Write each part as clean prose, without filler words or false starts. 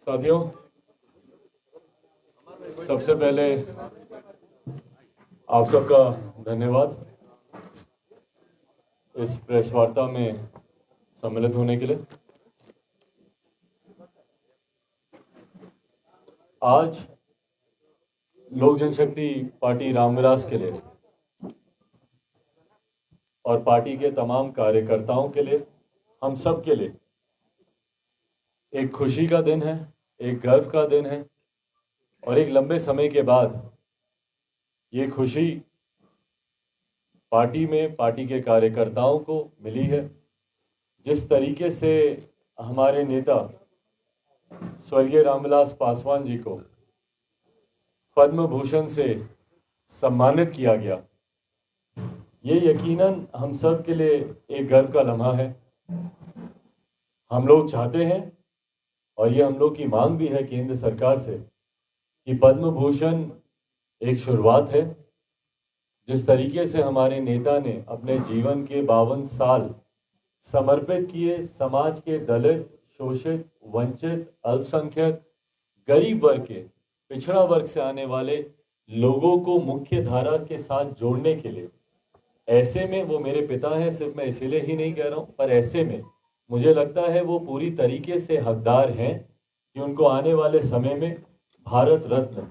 साथियों, सबसे पहले आप सबका धन्यवाद इस प्रेस वार्ता में सम्मिलित होने के लिए। आज लोक जनशक्ति पार्टी रामविलास के लिए और पार्टी के तमाम कार्यकर्ताओं के लिए, हम सब के लिए एक खुशी का दिन है, एक गर्व का दिन है और एक लंबे समय के बाद ये खुशी पार्टी में पार्टी के कार्यकर्ताओं को मिली है। जिस तरीके से हमारे नेता स्वर्गीय रामविलास पासवान जी को पद्म भूषण से सम्मानित किया गया, ये यकीनन हम सब के लिए एक गर्व का लम्हा है। हम लोग चाहते हैं और ये हम लोग की मांग भी है केंद्र सरकार से कि पद्म भूषण एक शुरुआत है। जिस तरीके से हमारे नेता ने अपने जीवन के 52 साल समर्पित किए समाज के दलित, शोषित, वंचित, अल्पसंख्यक, गरीब वर्ग के, पिछड़ा वर्ग से आने वाले लोगों को मुख्य धारा के साथ जोड़ने के लिए, ऐसे में वो मेरे पिता हैं, सिर्फ मैं इसीलिए ही नहीं कह रहा हूँ, पर ऐसे में मुझे लगता है वो पूरी तरीके से हकदार हैं कि उनको आने वाले समय में भारत रत्न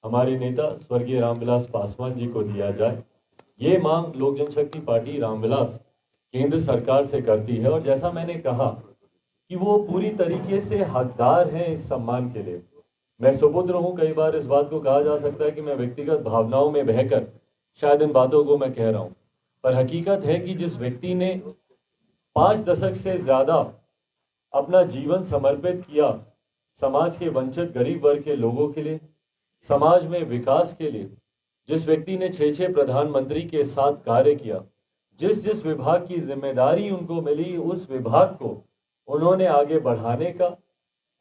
हमारे नेता स्वर्गीय रामविलास पासवान जी को दिया जाए। ये मांग लोक जनशक्ति पार्टी रामविलास केंद्र सरकार से करती है और जैसा मैंने कहा कि वो पूरी तरीके से हकदार हैं इस सम्मान के लिए। मैं सुपुत्र हूँ, कई बार इस बात को कहा जा सकता है कि मैं व्यक्तिगत भावनाओं में बहकर शायद इन बातों को मैं कह रहा हूँ, पर हकीकत है कि जिस व्यक्ति ने 5 दशक से ज़्यादा अपना जीवन समर्पित किया समाज के वंचित गरीब वर्ग के लोगों के लिए, समाज में विकास के लिए, जिस व्यक्ति ने 6 प्रधानमंत्री के साथ कार्य किया, जिस विभाग की जिम्मेदारी उनको मिली उस विभाग को उन्होंने आगे बढ़ाने का,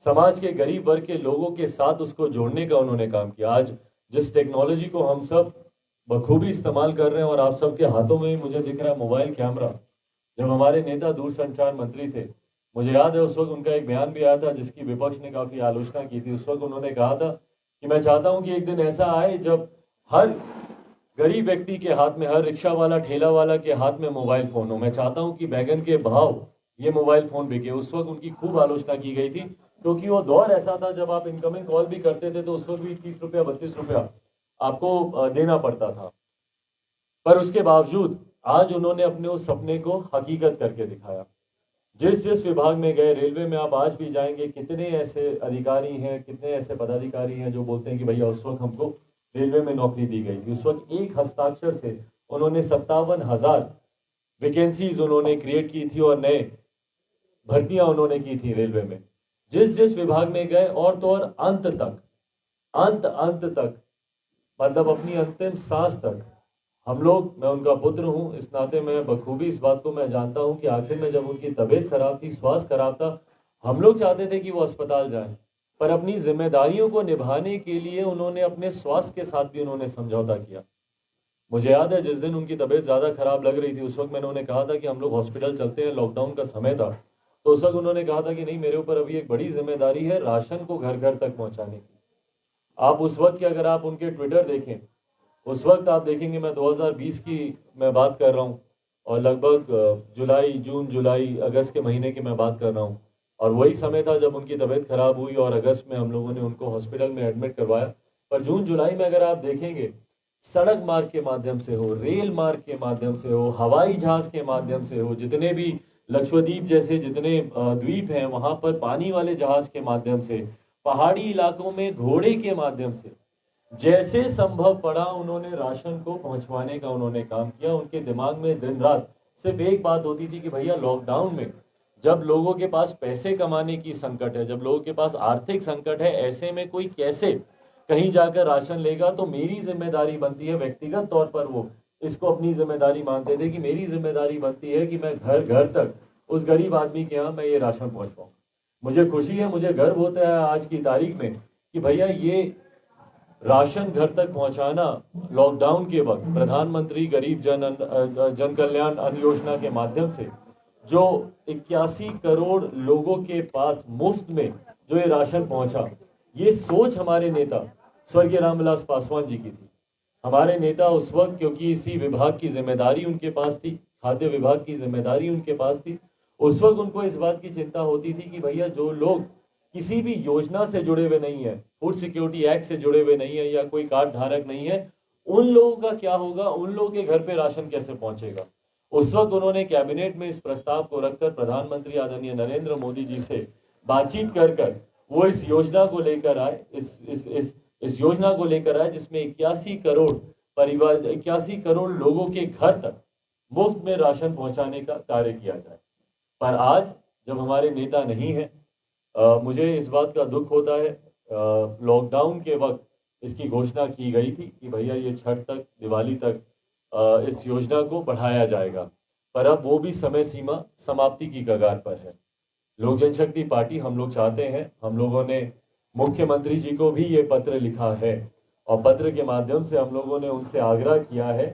समाज के गरीब वर्ग के लोगों के साथ उसको जोड़ने का उन्होंने काम किया। आज जिस टेक्नोलॉजी को हम सब बखूबी इस्तेमाल कर रहे हैं और आप सबके हाथों में ही मुझे दिख रहा है मोबाइल कैमरा, जब हमारे नेता दूरसंचार मंत्री थे, मुझे याद है उस वक्त उनका एक बयान भी आया था जिसकी विपक्ष ने काफ़ी आलोचना की थी। उस वक्त उन्होंने कहा था कि मैं चाहता हूं कि एक दिन ऐसा आए जब हर गरीब व्यक्ति के हाथ में, हर रिक्शा वाला, ठेला वाला के हाथ में मोबाइल फ़ोन हो। मैं चाहता हूं कि बैगन के भाव ये मोबाइल फ़ोन बिके। उस वक्त उनकी खूब आलोचना की गई थी क्योंकि वो दौर ऐसा था जब आप इनकमिंग कॉल भी करते थे तो उस वक्त भी 30 रुपया 32 रुपया आपको देना पड़ता था। पर उसके बावजूद आज उन्होंने अपने उस सपने को हकीकत करके दिखाया। जिस विभाग में गए, रेलवे में आप आज भी जाएंगे, कितने ऐसे अधिकारी हैं, कितने ऐसे पदाधिकारी हैं जो बोलते हैं कि भैया उस वक्त हमको रेलवे में नौकरी दी गई थी। उस वक्त एक हस्ताक्षर से उन्होंने 57,000 वैकेंसीज उन्होंने क्रिएट की थी और नए भर्तियां उन्होंने की थी रेलवे में। जिस विभाग में गए और तो और अंत तक मतलब अपनी अंतिम सांस तक हम लोग, मैं उनका पुत्र हूं, इस नाते मैं बखूबी इस बात को मैं जानता हूं कि आखिर में जब उनकी तबीयत खराब थी, स्वास्थ्य खराब था, हम लोग चाहते थे कि वो अस्पताल जाएं, पर अपनी जिम्मेदारियों को निभाने के लिए उन्होंने अपने स्वास्थ्य के साथ भी उन्होंने समझौता किया। मुझे याद है जिस दिन उनकी तबीयत ज़्यादा खराब लग रही थी, उस वक्त मैंने उन्हें कहा था कि हम लोग हॉस्पिटल चलते हैं, लॉकडाउन का समय था, तो उस वक्त उन्होंने कहा था कि नहीं, मेरे ऊपर अभी एक बड़ी जिम्मेदारी है राशन को घर घर तक पहुँचाने की। आप उस वक्त के अगर आप उनके ट्विटर देखें, उस वक्त आप देखेंगे, मैं 2020 की मैं बात कर रहा हूँ और लगभग जुलाई अगस्त के महीने की मैं बात कर रहा हूँ, और वही समय था जब उनकी तबीयत खराब हुई और अगस्त में हम लोगों ने उनको हॉस्पिटल में एडमिट करवाया। पर जून जुलाई में अगर आप देखेंगे, सड़क मार्ग के माध्यम से हो, रेल मार्ग के माध्यम से हो, हवाई जहाज के माध्यम से हो, जितने भी लक्षद्वीप जैसे जितने द्वीप हैं वहाँ पर पानी वाले जहाज के माध्यम से, पहाड़ी इलाकों में घोड़े के माध्यम से, जैसे संभव पड़ा उन्होंने राशन को पहुंचवाने का उन्होंने काम किया। उनके दिमाग में दिन रात सिर्फ एक बात होती थी कि भैया लॉकडाउन में जब लोगों के पास पैसे कमाने की संकट है, जब लोगों के पास आर्थिक संकट है, ऐसे में कोई कैसे कहीं जाकर राशन लेगा, तो मेरी जिम्मेदारी बनती है, व्यक्तिगत तौर पर वो इसको अपनी जिम्मेदारी मानते थे कि मेरी जिम्मेदारी बनती है कि मैं घर घर तक उस गरीब आदमी के यहाँ मैं ये राशन पहुँचवाऊँ। मुझे खुशी है, मुझे गर्व होता है आज की तारीख में कि भैया ये राशन घर तक पहुंचाना लॉकडाउन के वक्त प्रधानमंत्री गरीब जन कल्याण अन्न योजना के माध्यम से जो 81 करोड़ लोगों के पास मुफ्त में जो ये राशन पहुंचा, ये सोच हमारे नेता स्वर्गीय रामविलास पासवान जी की थी। हमारे नेता उस वक्त, क्योंकि इसी विभाग की जिम्मेदारी उनके पास थी, खाद्य विभाग की जिम्मेदारी उनके पास थी, उस वक्त उनको इस बात की चिंता होती थी कि भैया जो लोग किसी भी योजना से जुड़े हुए नहीं है, फूड सिक्योरिटी एक्ट से जुड़े हुए नहीं है या कोई कार्ड धारक नहीं है, उन लोगों का क्या होगा, उन लोगों के घर पे राशन कैसे पहुंचेगा। उस वक्त उन्होंने कैबिनेट में इस प्रस्ताव को रखकर प्रधानमंत्री आदरणीय नरेंद्र मोदी जी से बातचीत कर वो इस योजना को लेकर आए, इस योजना को लेकर आए जिसमें 81 करोड़ परिवार, 81 करोड़ लोगों के घर तक मुफ्त में राशन पहुंचाने का कार्य किया जाए। पर आज जब हमारे नेता नहीं है, मुझे इस बात का दुख होता है। लॉकडाउन के वक्त इसकी घोषणा की गई थी कि भैया ये छठ तक, दिवाली तक इस योजना को बढ़ाया जाएगा, पर अब वो भी समय सीमा समाप्ति की कगार पर है। लोक जनशक्ति पार्टी, हम लोग चाहते हैं, हम लोगों ने मुख्यमंत्री जी को भी ये पत्र लिखा है और पत्र के माध्यम से हम लोगों ने उनसे आग्रह किया है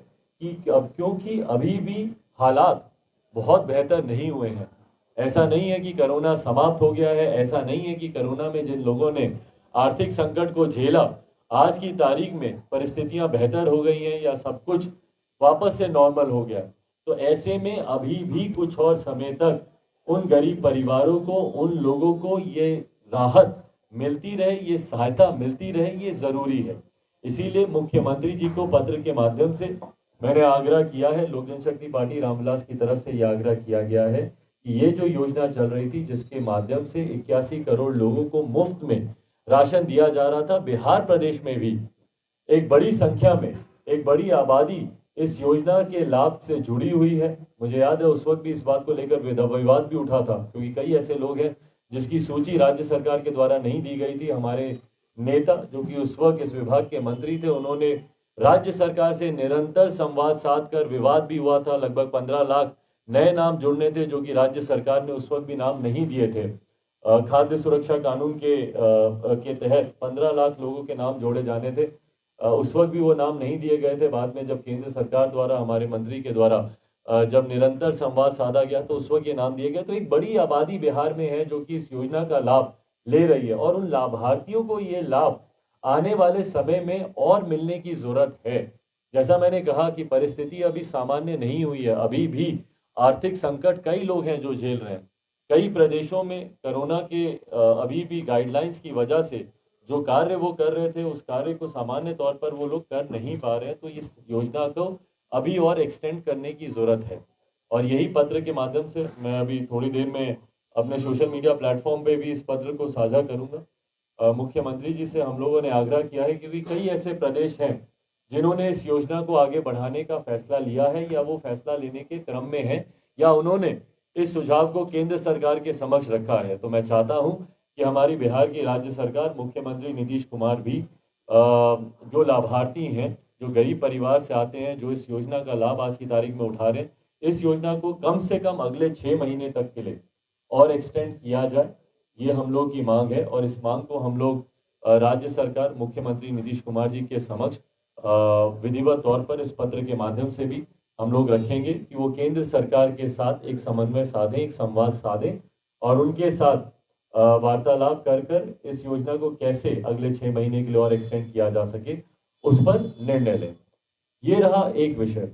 कि अब, क्योंकि अभी भी हालात बहुत बेहतर नहीं हुए हैं। ऐसा नहीं है कि कोरोना समाप्त हो गया है, ऐसा नहीं है कि कोरोना में जिन लोगों ने आर्थिक संकट को झेला, आज की तारीख में परिस्थितियां बेहतर हो गई हैं या सब कुछ वापस से नॉर्मल हो गया। तो ऐसे में अभी भी कुछ और समय तक उन गरीब परिवारों को, उन लोगों को ये राहत मिलती रहे, ये सहायता मिलती रहे, ये जरूरी है। इसीलिए मुख्यमंत्री जी को पत्र के माध्यम से मैंने आग्रह किया है, लोक जनशक्ति पार्टी रामविलास की तरफ से यह आग्रह किया गया है कि ये जो योजना चल रही थी जिसके माध्यम से 81 करोड़ लोगों को मुफ्त में राशन दिया जा रहा था, बिहार प्रदेश में भी एक बड़ी संख्या में, एक बड़ी आबादी इस योजना के लाभ से जुड़ी हुई है। मुझे याद है उस वक्त भी इस बात को लेकर विवाद भी उठा था, क्योंकि कई ऐसे लोग हैं जिसकी सूची राज्य सरकार के द्वारा नहीं दी गई थी। हमारे नेता, जो कि उस वक्त इस विभाग के मंत्री थे, उन्होंने राज्य सरकार से निरंतर संवाद साध कर, विवाद भी हुआ था, लगभग 15 लाख नए नाम जुड़ने थे जो कि राज्य सरकार ने उस वक्त भी नाम नहीं दिए थे। खाद्य सुरक्षा कानून के तहत 15 लाख लोगों के नाम जोड़े जाने थे। उस वक्त भी वो नाम नहीं दिए गए थे। बाद में जब केंद्र सरकार द्वारा, हमारे मंत्री के द्वारा जब निरंतर संवाद साधा गया तो उस वक्त ये नाम दिए गए। तो एक बड़ी आबादी बिहार में है जो कि इस योजना का लाभ ले रही है और उन लाभार्थियों को ये लाभ आने वाले समय में और मिलने की जरूरत है। जैसा मैंने कहा कि परिस्थिति अभी सामान्य नहीं हुई है, अभी भी आर्थिक संकट कई लोग हैं जो झेल रहे हैं। कई प्रदेशों में कोरोना के अभी भी गाइडलाइंस की वजह से जो कार्य वो कर रहे थे, उस कार्य को सामान्य तौर पर वो लोग कर नहीं पा रहे हैं। तो इस योजना को अभी और एक्सटेंड करने की ज़रूरत है और यही पत्र के माध्यम से मैं अभी थोड़ी देर में अपने सोशल मीडिया प्लेटफॉर्म पे भी इस पत्र को साझा करूंगा। मुख्यमंत्री जी से हम लोगों ने आग्रह किया है, क्योंकि कई ऐसे प्रदेश हैं जिन्होंने इस योजना को आगे बढ़ाने का फैसला लिया है या वो फैसला लेने के क्रम में है या उन्होंने इस सुझाव को केंद्र सरकार के समक्ष रखा है। तो मैं चाहता हूं कि हमारी बिहार की राज्य सरकार, मुख्यमंत्री नीतीश कुमार भी जो लाभार्थी हैं, जो गरीब परिवार से आते हैं, जो इस योजना का लाभ आज की तारीख में उठा रहे हैं, इस योजना को कम से कम अगले 6 महीने तक के लिए और एक्सटेंड किया जाए। ये हम लोग की मांग है और इस मांग को हम लोग राज्य सरकार, मुख्यमंत्री नीतीश कुमार जी के समक्ष विधिवत तौर पर इस पत्र के माध्यम से भी हम लोग रखेंगे कि वो केंद्र सरकार के साथ एक समन्वय साधें, एक संवाद साधें और उनके साथ वार्तालाप कर इस योजना को कैसे अगले 6 महीने के लिए और एक्सटेंड किया जा सके, उस पर निर्णय लें। ये रहा एक विषय।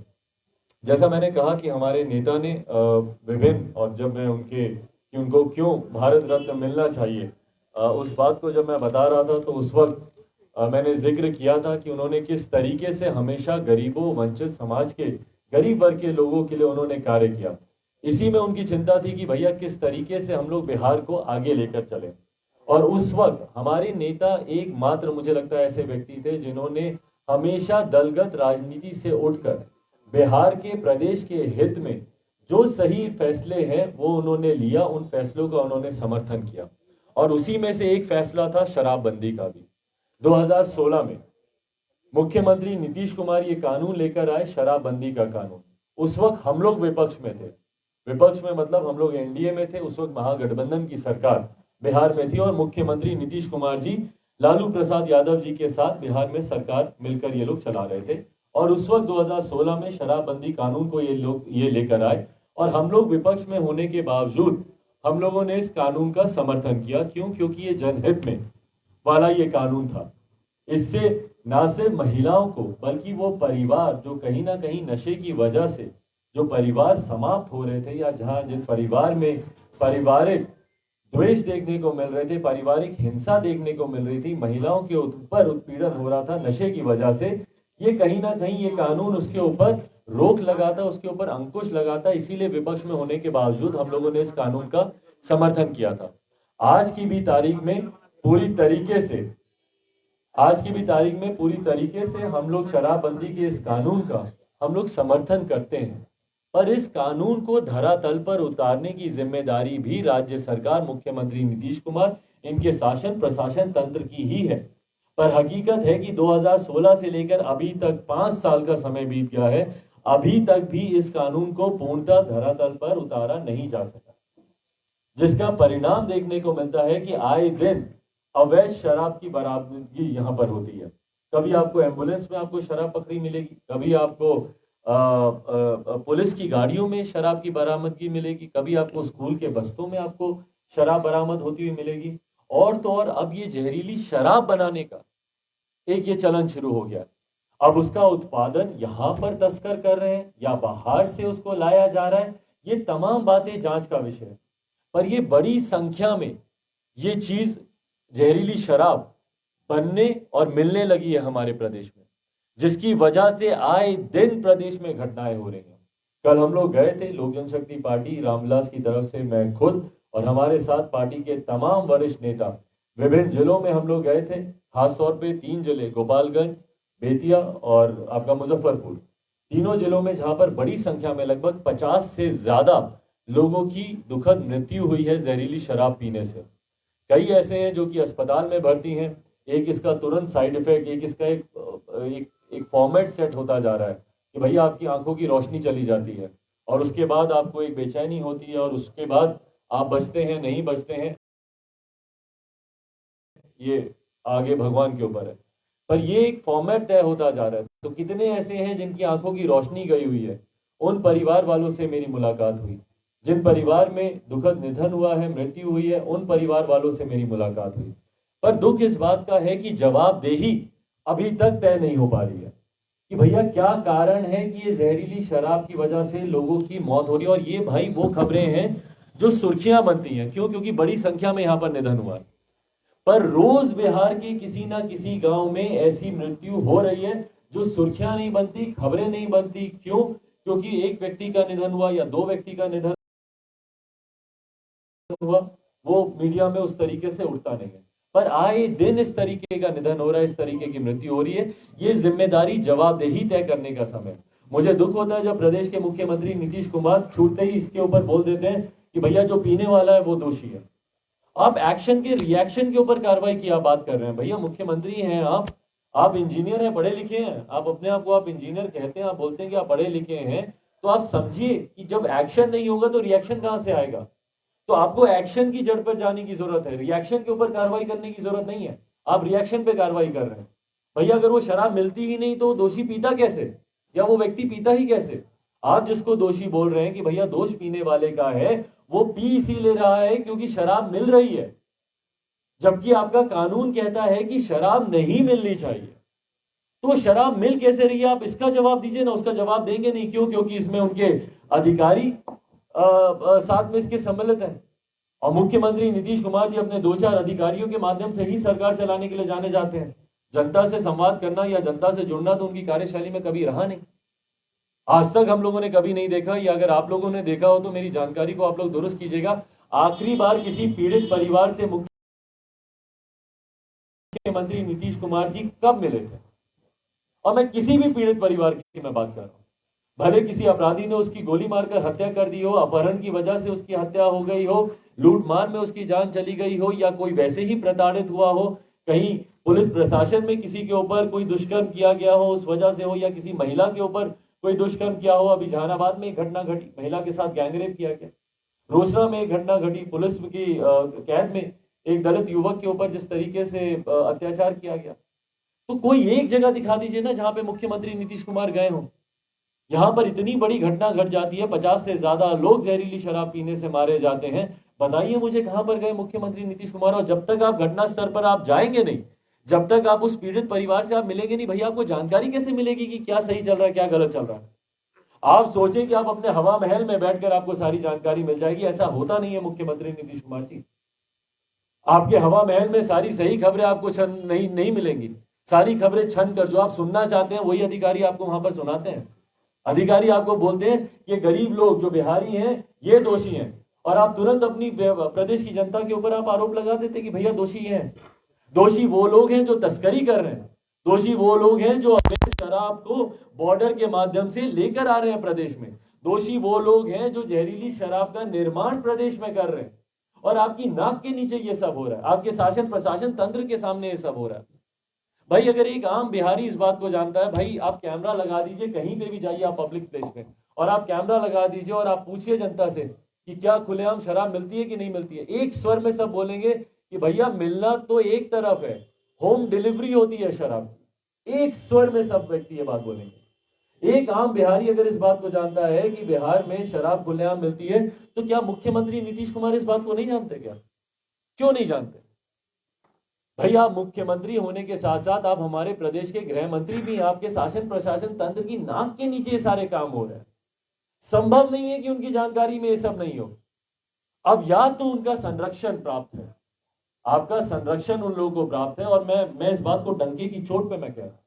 जैसा मैंने कहा कि हमारे नेता ने विभिन्न, और जब मैं कि उनको क्यों भारत रत्न मिलना चाहिए, उस बात को जब मैं बता रहा था तो उस वक्त मैंने जिक्र किया था कि उन्होंने किस तरीके से हमेशा गरीबों, वंचित समाज के, गरीब वर्ग के लोगों के लिए उन्होंने कार्य किया। इसी में उनकी चिंता थी कि भैया किस तरीके से हम लोग बिहार को आगे लेकर चले। और उस वक्त हमारे नेता एकमात्र, मुझे लगता है, ऐसे व्यक्ति थे जिन्होंने हमेशा दलगत राजनीति से उठकर बिहार के प्रदेश के हित में जो सही फैसले हैं वो उन्होंने लिया, उन फैसलों का उन्होंने समर्थन किया। और उसी में से एक फैसला था शराबबंदी का भी। 2016 में मुख्यमंत्री नीतीश कुमार ये कानून लेकर आए, शराबबंदी का कानून। उस वक्त हम लोग विपक्ष में थे, विपक्ष में मतलब हम लोग एनडीए में थे। उस वक्त महागठबंधन की सरकार बिहार में थी और मुख्यमंत्री नीतीश कुमार जी लालू प्रसाद यादव जी के साथ बिहार में सरकार मिलकर ये लोग चला रहे थे। और उस वक्त 2016 में शराबबंदी कानून को ये लोग लेकर आए और हम लोग विपक्ष में होने के बावजूद हम लोगों ने इस कानून का समर्थन किया। क्यों? क्योंकि ये जनहित में वाला ये कानून था। इससे ना सिर्फ महिलाओं को बल्कि वो परिवार जो कहीं ना कहीं नशे की वजह से जो परिवार समाप्त हो रहे थे, या जहां जिन परिवार में पारिवारिक द्वेष देखने को मिल रहे थे, पारिवारिक हिंसा देखने को मिल रही थी, महिलाओं के ऊपर उत्पीड़न हो रहा था नशे की वजह से, ये कहीं ना कहीं ये कानून उसके ऊपर रोक लगाता, उसके ऊपर अंकुश लगाता। इसीलिए विपक्ष में होने के बावजूद हम लोगों ने इस कानून का समर्थन किया था। आज की भी तारीख में पूरी तरीके से हम लोग शराबबंदी के इस कानून का हम लोग समर्थन करते हैं। पर इस कानून को धरातल पर उतारने की जिम्मेदारी भी राज्य सरकार, मुख्यमंत्री नीतीश कुमार, इनके शासन प्रशासन तंत्र की ही है। पर हकीकत है कि 2016 से लेकर अभी तक 5 साल का समय बीत गया है, अभी तक भी इस कानून को पूर्णतः धरातल पर उतारा नहीं जा सका, जिसका परिणाम देखने को मिलता है कि आए दिन अवैध शराब की बरामदगी यहाँ पर होती है। कभी आपको एम्बुलेंस में आपको शराब पकड़ी मिलेगी, कभी आपको पुलिस की गाड़ियों में शराब की बरामदगी मिलेगी, कभी आपको स्कूल के बस्तों में आपको शराब बरामद होती हुई मिलेगी। और तो और अब ये जहरीली शराब बनाने का एक ये चलन शुरू हो गया। अब उसका उत्पादन यहाँ पर तस्कर कर रहे हैं या बाहर से उसको लाया जा रहा है, ये तमाम बातें जांच का विषय है। पर ये बड़ी संख्या में ये चीज जहरीली शराब बनने और मिलने लगी है हमारे प्रदेश में, जिसकी वजह से आए दिन प्रदेश में घटनाएं हो रही हैं। कल हम लोग गए थे, लोक जनशक्ति पार्टी रामविलास की तरफ से, मैं खुद और हमारे साथ पार्टी के तमाम वरिष्ठ नेता विभिन्न जिलों में हम लोग गए थे। खासतौर पे 3 जिले, गोपालगंज, बेतिया और आपका मुजफ्फरपुर, तीनों जिलों में जहां पर बड़ी संख्या में लगभग 50 से ज्यादा लोगों की दुखद मृत्यु हुई है जहरीली शराब पीने से। कई ऐसे हैं जो कि अस्पताल में भर्ती हैं। एक इसका तुरंत साइड इफेक्ट, एक इसका एक फॉर्मेट सेट होता जा रहा है कि भैया आपकी आंखों की रोशनी चली जाती है और उसके बाद आपको एक बेचैनी होती है और उसके बाद आप बचते हैं नहीं बचते हैं, ये आगे भगवान के ऊपर है। पर ये एक फॉर्मेट तय होता जा रहा है। तो कितने ऐसे हैं जिनकी आंखों की रोशनी गई हुई है, उन परिवार वालों से मेरी मुलाकात हुई। जिन परिवार में दुखद निधन हुआ है, मृत्यु हुई है, उन परिवार वालों से मेरी मुलाकात हुई। पर दुख इस बात का है कि जवाबदेही अभी तक तय नहीं हो पा रही है कि भैया क्या कारण है कि ये जहरीली शराब की वजह से लोगों की मौत हो रही है। और ये भाई वो खबरें हैं जो सुर्खियां बनती हैं। क्यों? क्योंकि बड़ी संख्या में यहां पर निधन हुआ है। पर रोज बिहार के किसी ना किसी गांव में ऐसी मृत्यु हो रही है जो सुर्खियां नहीं बनती, खबरें नहीं बनती। क्यों? क्योंकि एक व्यक्ति का निधन हुआ या 2 व्यक्ति का निधन हुआ, वो मीडिया में उस तरीके से उठता नहीं है। पर आए दिन इस तरीके का निधन हो रहा है, इस तरीके की मृत्यु हो रही है। ये जिम्मेदारी, जवाबदेही तय करने का समय। मुझे दुख होता है जब प्रदेश के मुख्यमंत्री नीतीश कुमार छूटते ही इसके ऊपर बोल देते हैं कि भैया जो पीने वाला है वो दोषी है। आप एक्शन के रिएक्शन के ऊपर कार्रवाई की आप बात कर रहे हैं। भैया मुख्यमंत्री हैं आप इंजीनियर हैं, पढ़े लिखे हैं, आप अपने आप को आप इंजीनियर कहते हैं, आप बोलते हैं कि आप पढ़े लिखे हैं, तो आप समझिए कि जब एक्शन नहीं होगा तो रिएक्शन कहां से आएगा। तो आपको एक्शन की जड़ पर जाने की जरूरत है, रिएक्शन के ऊपर कार्रवाई करने की जरूरत नहीं है। आप रिएक्शन पे कार्रवाई कर रहे हैं। भैया अगर वो शराब मिलती ही नहीं तो दोषी पीता कैसे, या वो व्यक्ति पीता ही कैसे। आप जिसको दोषी बोल रहे हैं कि भैया दोष पीने वाले का है, वो पी इसीलिए रहा है क्योंकि शराब मिल रही है, जबकि आपका कानून कहता है कि शराब नहीं मिलनी चाहिए। तो शराब मिल कैसे रही है, आप इसका जवाब दीजिए ना। उसका जवाब देंगे नहीं। क्यों? क्योंकि इसमें उनके अधिकारी साथ में इसके सम्मिलित हैं। और मुख्यमंत्री नीतीश कुमार जी अपने 2-4 अधिकारियों के माध्यम से ही सरकार चलाने के लिए जाने जाते हैं। जनता से संवाद करना या जनता से जुड़ना तो उनकी कार्यशैली में कभी रहा नहीं। आज तक हम लोगों ने कभी नहीं देखा, या अगर आप लोगों ने देखा हो तो मेरी जानकारी को आप लोग दुरुस्त कीजिएगा। आखिरी बार किसी पीड़ित परिवार से मुख्यमंत्री नीतीश कुमार जी कब मिले थे? और मैं किसी भी पीड़ित परिवार की मैं बात कर रहा हूं, भले किसी अपराधी ने उसकी गोली मारकर हत्या कर दी हो, अपहरण की वजह से उसकी हत्या हो गई हो, लूटमार में उसकी जान चली गई हो, या कोई वैसे ही प्रताड़ित हुआ हो, कहीं पुलिस प्रशासन में किसी के ऊपर कोई दुष्कर्म किया गया हो उस वजह से हो, या किसी महिला के ऊपर कोई दुष्कर्म किया हो। अभी जहानाबाद में एक घटना घटी, महिला के साथ गैंगरेप किया गया। रोसड़ा में एक घटना घटी, पुलिस की कैद में एक दलित युवक के ऊपर जिस तरीके से अत्याचार किया गया। तो कोई एक जगह दिखा दीजिए ना जहां पे मुख्यमंत्री नीतीश कुमार गए हों। यहाँ पर इतनी बड़ी घटना घट जाती है, 50 से ज्यादा लोग जहरीली शराब पीने से मारे जाते हैं। बताइए मुझे कहां पर गए मुख्यमंत्री नीतीश कुमार? और जब तक आप घटना स्तर पर आप जाएंगे नहीं, जब तक आप उस पीड़ित परिवार से आप मिलेंगे नहीं, भैया आपको जानकारी कैसे मिलेगी कि क्या सही चल रहा है क्या गलत चल रहा है? आप सोचें कि आप अपने हवा महल में बैठकर आपको सारी जानकारी मिल जाएगी, ऐसा होता नहीं है मुख्यमंत्री नीतीश कुमार जी। आपके हवा महल में सारी सही खबरें आपको छन नहीं नहीं मिलेंगी। सारी खबरें छन कर जो आप सुनना चाहते हैं वही अधिकारी आपको वहां पर सुनाते हैं। अधिकारी आपको बोलते हैं कि गरीब लोग जो बिहारी हैं ये दोषी हैं, और आप तुरंत अपनी प्रदेश की जनता के ऊपर आप आरोप लगा देते कि भैया दोषी हैं। दोषी वो लोग हैं जो तस्करी कर रहे हैं, दोषी वो लोग हैं जो अवैध शराब को बॉर्डर के माध्यम से लेकर आ रहे हैं प्रदेश में, दोषी वो लोग हैं जो जहरीली शराब का निर्माण प्रदेश में कर रहे हैं, और आपकी नाक के नीचे ये सब हो रहा है, आपके शासन प्रशासन तंत्र के सामने ये सब हो रहा है। भाई अगर एक आम बिहारी इस बात को जानता है, भाई आप कैमरा लगा दीजिए कहीं पे भी जाइए आप पब्लिक प्लेस पे, और आप कैमरा लगा दीजिए और आप पूछिए जनता से कि क्या खुलेआम शराब मिलती है कि नहीं मिलती है, एक स्वर में सब बोलेंगे कि भैया मिलना तो एक तरफ है, होम डिलीवरी होती है शराब की। एक स्वर में सब व्यक्ति ये बात बोलेंगे। एक आम बिहारी अगर इस बात को जानता है कि बिहार में शराब खुलेआम मिलती है, तो क्या मुख्यमंत्री नीतीश कुमार इस बात को नहीं जानते? क्या क्यों नहीं जानते? भाई आप मुख्यमंत्री होने के साथ साथ आप हमारे प्रदेश के गृह मंत्री भी, आपके शासन प्रशासन तंत्र की नाक के नीचे सारे काम हो रहे हैं। संभव नहीं है कि उनकी जानकारी में ये सब नहीं हो। अब या तो उनका संरक्षण प्राप्त है, आपका संरक्षण उन लोगों को प्राप्त है, और मैं इस बात को डंके की चोट पे मैं कह रहा हूं,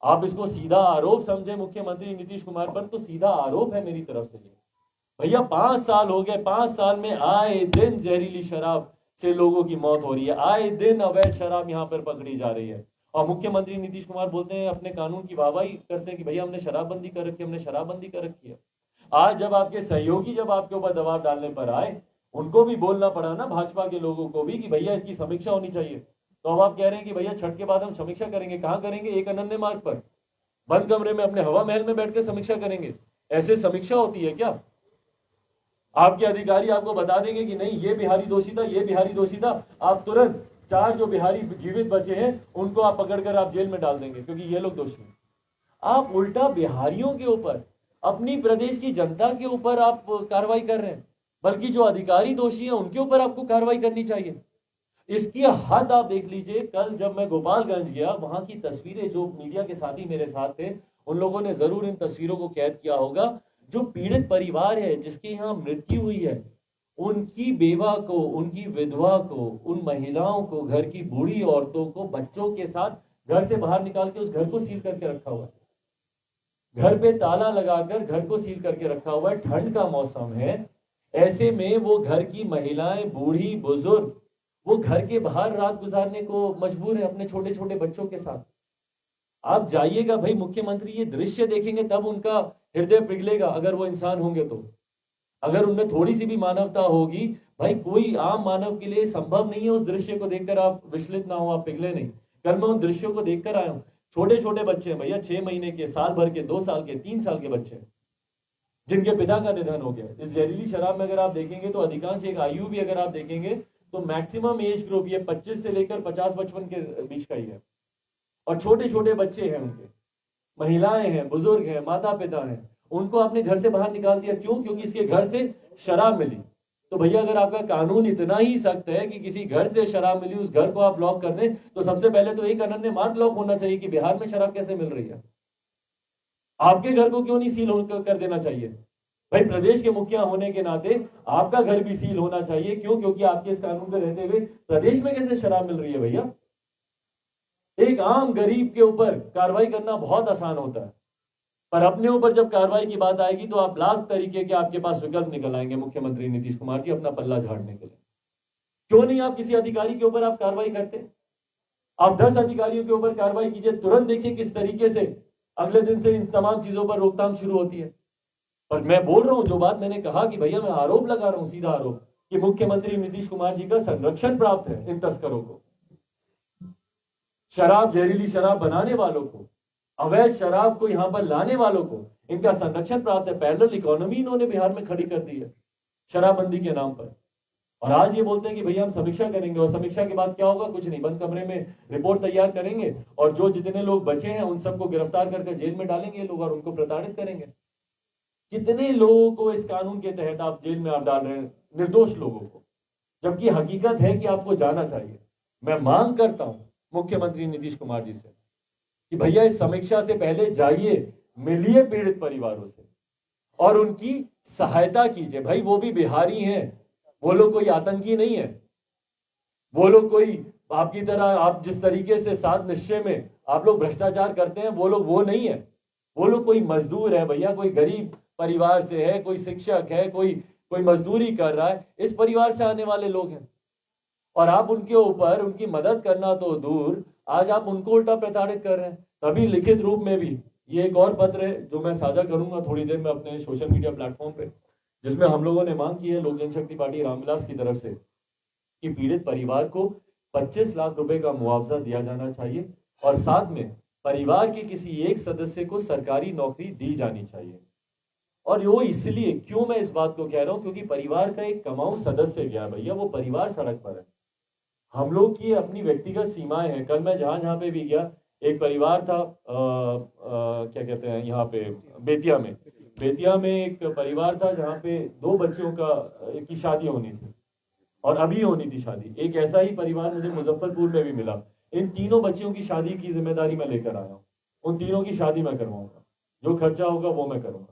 आप इसको सीधा आरोप समझे मुख्यमंत्री नीतीश कुमार पर, तो सीधा आरोप है मेरी तरफ से ये। भैया 5 साल हो गए, 5 साल में आए दिन जहरीली शराब से लोगों की मौत हो रही है, आए दिन अवैध शराब यहाँ पर पकड़ी जा रही है, और मुख्यमंत्री नीतीश कुमार बोलते हैं, अपने कानून की वाहवाही करते हैं कि भैया हमने शराबबंदी कर रखी है, हमने शराबबंदी कर रखी है। आज जब आपके सहयोगी जब आपके ऊपर दबाव डालने पर आए, उनको भी बोलना पड़ा ना, भाजपा के लोगों को भी, कि भैया इसकी समीक्षा होनी चाहिए। तो अब आप कह रहे हैं कि भैया छठ के बाद हम समीक्षा करेंगे। कहां करेंगे? एक अनन्य मार्ग पर बंद कमरे में अपने हवा महल में बैठकर समीक्षा करेंगे? ऐसे समीक्षा होती है क्या? आपके अधिकारी आपको बता देंगे कि नहीं ये बिहारी दोषी था, ये बिहारी दोषी था, आप तुरंत 4 जो बिहारी जीवित बचे हैं उनको आप पकड़कर आप जेल में डाल देंगे क्योंकि ये लोग दोषी हैं। आप उल्टा बिहारियों के ऊपर, अपनी प्रदेश की जनता के ऊपर आप कार्रवाई कर रहे हैं, बल्कि जो अधिकारी दोषी हैं उनके ऊपर आपको कार्रवाई करनी चाहिए। इसकी हद आप देख लीजिए। कल जब मैं गोपालगंज गया, वहां की तस्वीरें, जो मीडिया के साथी मेरे साथ थे उन लोगों ने जरूर इन तस्वीरों को कैद किया होगा। जो पीड़ित परिवार है जिसके यहाँ मृत्यु हुई है, उनकी बेवा को, उनकी विधवा को, उन महिलाओं को, घर की बूढ़ी औरतों को बच्चों के साथ घर से बाहर निकाल के उस घर को सील करके रखा हुआ है, घर पे ताला लगाकर घर को सील करके रखा हुआ है। ठंड का मौसम है, ऐसे में वो घर की महिलाएं, बूढ़ी बुजुर्ग, वो घर के बाहर रात गुजारने को मजबूर है अपने छोटे छोटे बच्चों के साथ। आप जाइएगा भाई, मुख्यमंत्री ये दृश्य देखेंगे तब उनका हृदय पिघलेगा, अगर वो इंसान होंगे तो। अगर उनमें थोड़ी सी भी मानवता होगी, भाई कोई आम मानव के लिए संभव नहीं है उस दृश्य को देखकर आप विचलित ना हो, आप पिघले नहीं। कल मैं उन दृश्यों को देखकर आया हूँ। छोटे छोटे बच्चे हैं भैया, 6 महीने के, साल भर के, 2 साल के, 3 साल के बच्चे, जिनके पिता का निधन हो गया इस जहरीली शराब में। अगर आप देखेंगे तो अधिकांश, एक आयु भी अगर आप देखेंगे तो मैक्सिमम एज ग्रुप ये 25 से लेकर 50-55 के बीच का ही है, और छोटे छोटे बच्चे हैं उनके, महिलाएं हैं, बुजुर्ग हैं, माता पिता हैं, उनको आपने घर से बाहर निकाल दिया। क्यों? क्योंकि इसके घर से शराब मिली। तो भैया अगर आपका कानून इतना ही सख्त है कि किसी घर से शराब मिली उस घर को आप लॉक कर दें, तो सबसे पहले तो एक अनन्य मार्ग लॉक होना चाहिए कि बिहार में शराब कैसे मिल रही है। आपके घर को क्यों नहीं सील कर देना चाहिए? भाई प्रदेश के मुखिया होने के नाते आपका घर भी सील होना चाहिए। क्यों? क्योंकि आपके इस कानून पे रहते हुए प्रदेश में कैसे शराब मिल रही है भैया? एक आम गरीब के ऊपर कार्रवाई करना बहुत आसान होता है, पर अपने ऊपर जब कार्रवाई की बात आएगी तो आप लाख तरीके के आपके पास विकल्प निकल आएंगे मुख्यमंत्री नीतीश कुमार जी, अपना पल्ला झाड़ने के लिए। क्यों नहीं आप किसी अधिकारी के ऊपर आप कार्रवाई करते? आप 10 अधिकारियों के ऊपर कार्रवाई कीजिए, तुरंत देखिए किस तरीके से अगले दिन से इन तमाम चीजों पर रोकथाम शुरू होती है। पर मैं बोल रहा हूं, जो बात मैंने कहा कि भैया मैं आरोप लगा रहा हूं, सीधा आरोप, कि मुख्यमंत्री नीतीश कुमार जी का संरक्षण प्राप्त है इन तस्करों को, शराब, जहरीली शराब बनाने वालों को, अवैध शराब को यहां पर लाने वालों को इनका संरक्षण प्राप्त है। पैरेलल इकोनॉमी इन्होंने बिहार में खड़ी कर दी है शराबबंदी के नाम पर। और आज ये बोलते हैं कि भैया हम समीक्षा करेंगे, और समीक्षा के बाद क्या होगा? कुछ नहीं, बंद कमरे में रिपोर्ट तैयार करेंगे और जो जितने लोग बचे हैं उन सबको गिरफ्तार करके जेल में डालेंगे ये लोग और उनको प्रताड़ित करेंगे। कितने लोगों को इस कानून के तहत आप जेल में आप डाल रहे हैं? निर्दोष लोगों को, जबकि हकीकत है कि आपको जाना चाहिए। मैं मांग करता हूं मुख्यमंत्री नीतीश कुमार जी से कि भैया इस समीक्षा से पहले जाइए, मिलिए पीड़ित परिवारों से और उनकी सहायता कीजिए। भाई वो भी बिहारी हैं, वो लोग कोई आतंकी नहीं है, वो लोग कोई आपकी तरह, आप जिस तरीके से सात निश्चय में आप लोग भ्रष्टाचार करते हैं, वो लोग वो नहीं है। वो लोग कोई मजदूर है भैया, कोई गरीब परिवार से है, कोई शिक्षक है, कोई कोई मजदूरी कर रहा है, इस परिवार से आने वाले लोग हैं। और आप उनके ऊपर उनकी मदद करना तो दूर, आज आप उनको उल्टा प्रताड़ित कर रहे हैं। तभी लिखित रूप में भी ये एक और पत्र है जो मैं साझा करूंगा थोड़ी देर में अपने सोशल मीडिया प्लेटफॉर्म पे, जिसमें हम लोगों ने मांग की है लोक जनशक्ति पार्टी रामविलास की तरफ से कि पीड़ित परिवार को 25 लाख रुपए का मुआवजा दिया जाना चाहिए और साथ में परिवार के किसी एक सदस्य को सरकारी नौकरी दी जानी चाहिए। और वो इसलिए क्यों मैं इस बात को कह रहा हूं, क्योंकि परिवार का एक कमाऊ सदस्य गया भैया, वो परिवार सड़क पर है। हम लोग की अपनी व्यक्तिगत सीमाएं हैं। कल मैं जहां जहां पे भी गया, एक परिवार था क्या कहते हैं यहाँ पे बेतिया में एक परिवार था जहाँ पे दो बच्चों की शादी होनी थी और अभी होनी थी शादी। एक ऐसा ही परिवार मुझे मुजफ्फरपुर में भी मिला। इन तीनों बच्चियों की शादी की जिम्मेदारी मैं लेकर आया हूँ, उन तीनों की शादी मैं करवाऊंगा, जो खर्चा होगा वो मैं करूंगा।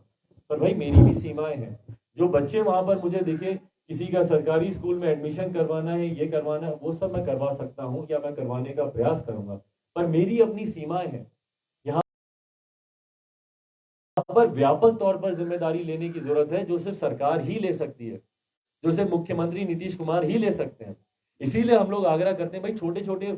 पर भाई मेरी भी सीमाएं हैं। जो बच्चे वहां पर मुझे दिखे, किसी का सरकारी स्कूल में एडमिशन करवाना है, ये करवाना है, वो सब मैं करवा सकता हूँ या मैं करवाने का प्रयास करूंगा, पर मेरी अपनी सीमाएं हैं। यहाँ पर व्यापक तौर पर जिम्मेदारी लेने की जरूरत है, जो सिर्फ सरकार ही ले सकती है, जो सिर्फ मुख्यमंत्री नीतीश कुमार ही ले सकते हैं। इसीलिए हम लोग आग्रह करते हैं भाई, छोटे छोटे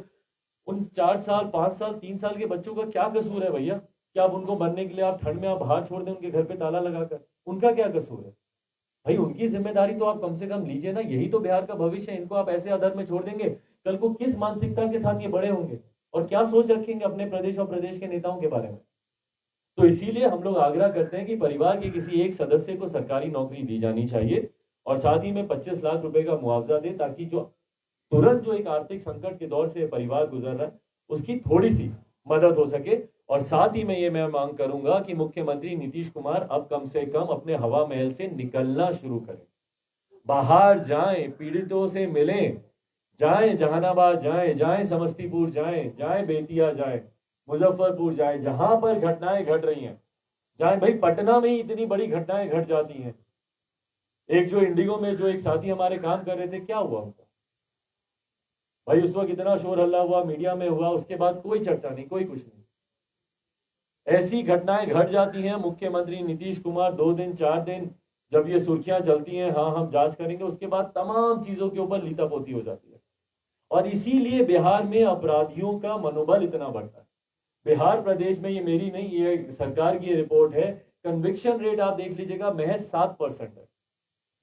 उन 4 साल 5 साल 3 साल के बच्चों का क्या कसूर है भैया? क्या आप उनको मरने के लिए आप ठंड में आप बाहर छोड़ दें उनके घर पे ताला लगाकर? उनका क्या कसूर है भाई? उनकी जिम्मेदारी तो आप कम से कम लीजिए ना। यही तो बिहार का भविष्य है। इनको आप ऐसे अधर में छोड़ देंगे, कल को किस मानसिकता के साथ ये बड़े होंगे और क्या सोच रखेंगे अपने प्रदेश और प्रदेश के नेताओं के बारे में? तो इसीलिए हम लोग आग्रह करते हैं कि परिवार के किसी एक सदस्य को सरकारी नौकरी दी जानी चाहिए और साथ ही में 25 लाख रुपए का मुआवजा दे, ताकि जो तुरंत जो एक आर्थिक संकट के दौर से परिवार गुजर रहा है उसकी थोड़ी सी मदद हो सके। और साथ ही में ये मैं मांग करूंगा कि मुख्यमंत्री नीतीश कुमार अब कम से कम अपने हवा महल से निकलना शुरू करें, बाहर जाएं, पीड़ितों से मिलें, जाएं जहानाबाद जाएं, जाएं समस्तीपुर जाएं, जाएं बेतिया जाएं, मुजफ्फरपुर जाएं, जहां पर घटनाएं घट रही हैं जाएं। भाई पटना में ही इतनी बड़ी घटनाएं घट जाती हैं। एक जो इंडिगो में जो एक साथी हमारे काम कर रहे थे, क्या हुआ उनका? भाई उस वक्त इतना शोर हल्ला हुआ, मीडिया में हुआ, उसके बाद कोई चर्चा नहीं, कोई कुछ नहीं। ऐसी घटनाएं घट जाती हैं। मुख्यमंत्री नीतीश कुमार 2 दिन 4 दिन जब ये सुर्खियां चलती हैं, हाँ हम जांच करेंगे, उसके बाद तमाम चीजों के ऊपर लीतापोती हो जाती है। और इसीलिए बिहार में अपराधियों का मनोबल इतना बढ़ता है। बिहार प्रदेश में, ये मेरी नहीं, ये सरकार की रिपोर्ट है, कन्विक्शन रेट आप देख लीजिएगा महज 7% है,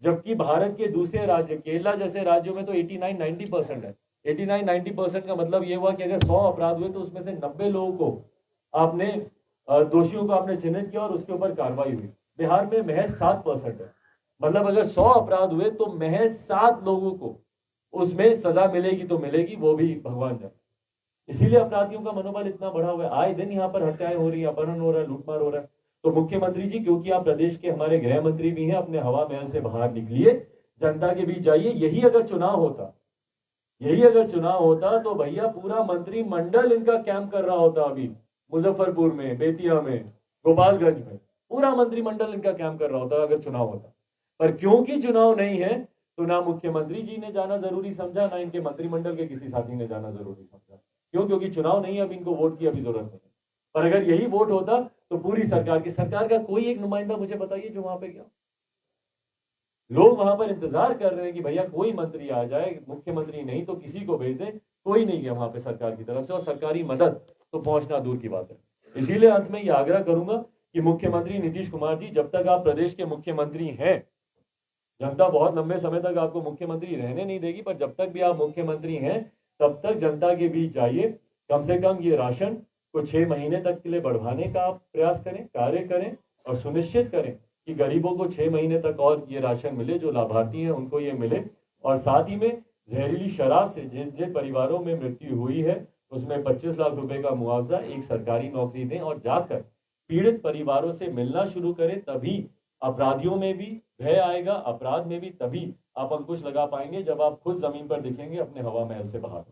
जबकि भारत के दूसरे राज्य केरला जैसे राज्यों में तो 89-90% है। 89-90% का मतलब ये हुआ कि अगर 100 अपराध हुए तो उसमें से 90 लोगों को आपने दोषियों को आपने चिन्हित किया और उसके ऊपर कार्रवाई हुई। बिहार में महज 7% है। मतलब अगर 100 अपराध हुए तो महज 7 लोगों को उसमें सजा मिलेगी तो मिलेगी, वो भी भगवान जाने। इसीलिए अपराधियों का मनोबल इतना बढ़ा हुआ है। आए दिन यहाँ पर हत्याएं हो रही है, अपहरण हो रहा है, लूटमार हो रहा है। तो मुख्यमंत्री जी, क्योंकि आप प्रदेश के हमारे गृह मंत्री भी हैं, अपने हवा महल से बाहर निकलिए, जनता के बीच जाइए। यही अगर चुनाव होता तो भैया पूरा मंत्रिमंडल इनका कैंप कर रहा होता। अभी मुजफ्फरपुर में, बेतिया में, गोपालगंज में पूरा मंत्रिमंडल इनका कैंप कर रहा होता अगर चुनाव होता। पर क्योंकि चुनाव नहीं है तो ना मुख्यमंत्री जी ने जाना जरूरी समझा, ना इनके मंत्रिमंडल के किसी साथी ने जाना जरूरी समझा। क्यों? क्योंकि चुनाव नहीं है, अब इनको वोट की अभी जरूरत नहीं है। पर अगर यही वोट होता तो पूरी सरकार का कोई एक नुमाइंदा मुझे बताइए जो वहां पे गया। लोग वहां पर इंतजार कर रहे हैं कि भैया कोई मंत्री आ जाए, मुख्यमंत्री नहीं तो किसी को भेज दें। कोई नहीं गया वहां पे सरकार की तरफ से, और सरकारी मदद तो पहुंचना दूर की बात है। इसीलिए अंत में यह आग्रह करूंगा कि मुख्यमंत्री नीतीश कुमार जी, जब तक आप प्रदेश के मुख्यमंत्री हैं, जनता बहुत लंबे समय तक आपको मुख्यमंत्री रहने नहीं देगी, पर जब तक भी आप मुख्यमंत्री हैं तब तक जनता के बीच जाइए। कम से कम ये राशन को 6 महीने तक के लिए बढ़वाने का आप प्रयास करें, कार्य करें और सुनिश्चित करें कि गरीबों को 6 महीने तक और ये राशन मिले, जो लाभार्थी हैं उनको ये मिले। और साथ ही में जहरीली शराब से जिन जिन परिवारों में मृत्यु हुई है उसमें 25 लाख रुपए का मुआवजा, एक सरकारी नौकरी दें और जाकर पीड़ित परिवारों से मिलना शुरू करें। तभी अपराधियों में भी भय आएगा, अपराध में भी तभी आप अंकुश लगा पाएंगे जब आप खुद जमीन पर दिखेंगे अपने हवा महल से बाहर।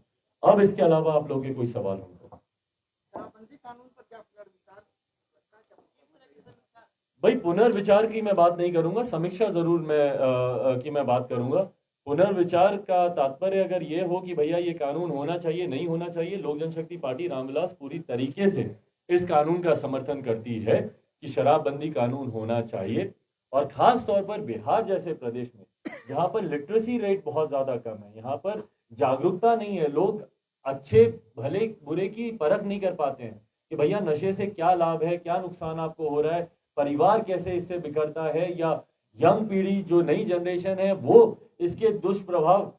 अब इसके अलावा आप लोगों के कोई सवाल होंगे? भाई पुनर्विचार की मैं बात नहीं करूंगा, समीक्षा जरूर मैं बात करूंगा। पुनर्विचार का तात्पर्य अगर ये हो कि भैया ये कानून होना चाहिए, नहीं होना चाहिए, लोक जनशक्ति पार्टी रामविलास पूरी तरीके से इस कानून का समर्थन करती है कि शराबबंदी कानून होना चाहिए। और खास तौर पर बिहार जैसे प्रदेश में जहां पर लिटरेसी रेट बहुत ज्यादा कम है, यहाँ पर जागरूकता नहीं है, लोग अच्छे भले बुरे की परख नहीं कर पाते हैं कि भैया नशे से क्या लाभ है, क्या नुकसान आपको हो रहा है, परिवार कैसे इससे बिखरता है, या यंग पीढ़ी जो नई जनरेशन है वो इसके दुष्प्रभाव